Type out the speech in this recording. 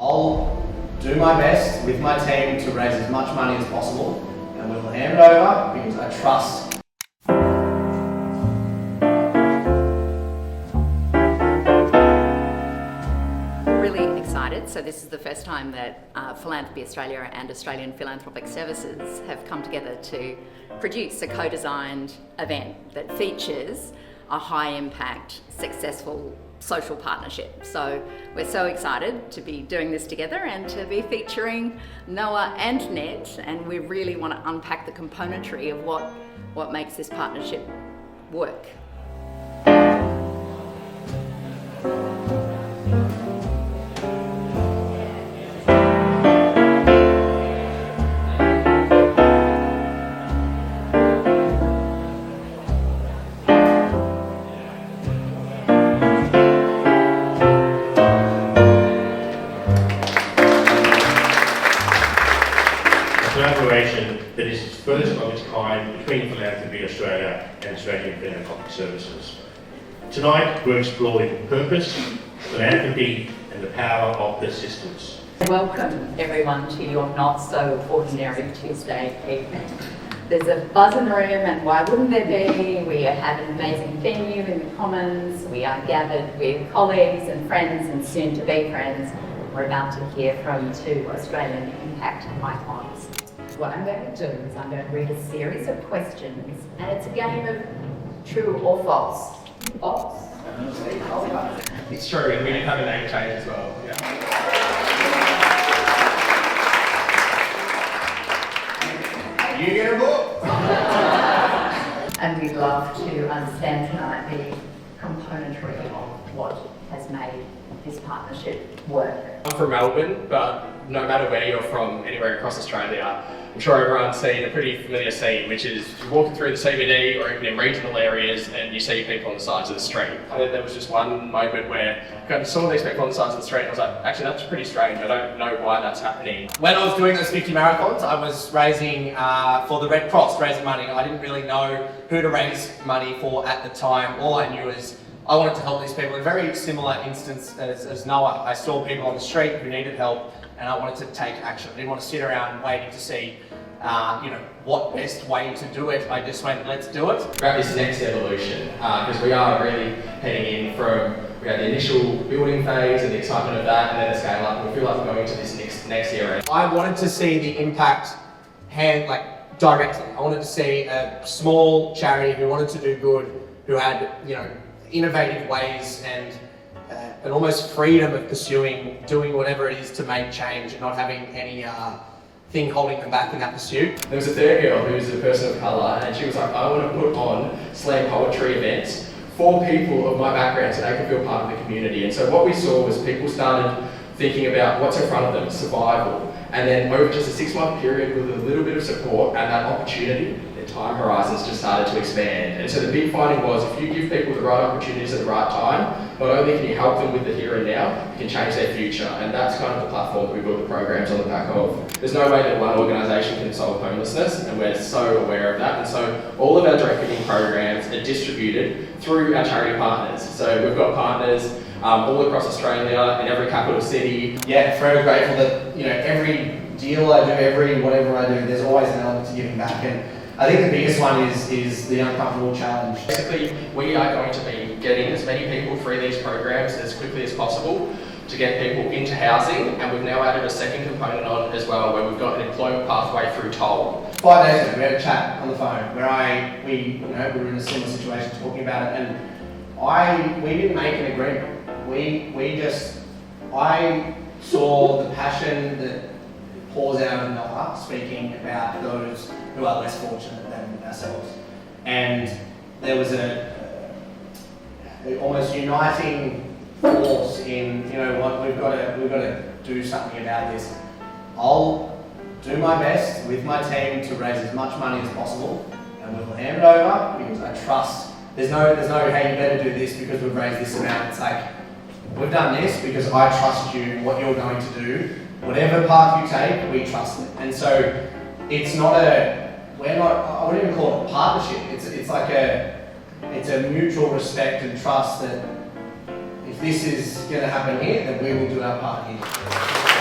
I'll do my best with my team to raise as much money as possible, and we'll hand it over because I trust. Really excited. So this is the first time that Philanthropy Australia and Australian Philanthropic Services have come together to produce a co-designed event that features a high-impact, successful social partnership. So we're so excited to be doing this together and to be featuring Noah and Ned, and we really want to unpack the componentry of what makes this partnership work. Collaboration that is first of its kind between Philanthropy Australia and Australian Philanthropic Services. Tonight we're exploring purpose, philanthropy and the power of persistence. Welcome everyone to your not so ordinary Tuesday evening. There's a buzz in the room, and why wouldn't there be? We have an amazing venue in the Commons. We are gathered with colleagues and friends and soon to be friends. We're about to hear from two Australian impact icons. What I'm going to do is I'm going to read a series of questions, and it's a game of true or false. False? It's true, and we did have a name change as well. Yeah. You get a book! And we'd love to understand tonight the componentry of what has made this partnership work. I'm from Melbourne, but no matter where you're from, anywhere across Australia, I'm sure everyone's seen a pretty familiar scene, which is you're walking through the CBD or even in regional areas and you see people on the sides of the street. And then there was just one moment where I saw these people on the sides of the street and I was like, actually that's pretty strange, I don't know why that's happening. When I was doing those 50 marathons, I was raising for the Red Cross, raising money. I didn't really know who to raise money for at the time. All I knew is I wanted to help these people. In a very similar instance as Noah, I saw people on the street who needed help and I wanted to take action. I didn't want to sit around waiting to see what best way to do it. I just went, let's do it. About this next evolution, because we are really heading in from, we had the initial building phase and the excitement of that, and then the scale up, and we feel like we're going into this next era. I wanted to see the impact directly. I wanted to see a small charity who wanted to do good, who had innovative ways and an almost freedom of doing whatever it is to make change and not having any thing holding them back in that pursuit. There was a third girl who was a person of colour, and she was like, I want to put on slam poetry events for people of my background so they can feel part of the community. And so what we saw was people started thinking about what's in front of them, survival, and then over just a 6-month period with a little bit of support and that opportunity, their time horizons just started to expand. And so the big finding was if you give people the right opportunities at the right time, not only can you help them with the here and now, you can change their future. And that's kind of the platform that we built the programs on the back of. There's no way that one organisation can solve homelessness, and we're so aware of that. And so all of our direct giving programs are distributed through our charity partners. So we've got partners all across Australia, in every capital city. Yeah, forever grateful that every deal I do, every whatever I do, there's always an element to giving back. And I think the biggest one is the uncomfortable challenge. Basically, we are going to be getting as many people through these programs as quickly as possible to get people into housing, and we've now added a second component on as well, where we've got an employment pathway through toll. 5 days ago, we had a chat on the phone where we were in a similar situation talking about it, and we didn't make an agreement. I saw the passion that pours out of Noah speaking about those who are less fortunate than ourselves, and there was a almost uniting force in what we've got to do something about this. I'll do my best with my team to raise as much money as possible, and we'll hand it over because I trust. There's no hey, you better do this because we've raised this amount. It's like, we've done this because I trust you, what you're going to do. Whatever path you take, we trust it. And so it's not I wouldn't even call it a partnership. It's a mutual respect and trust that if this is going to happen here, then we will do our part here.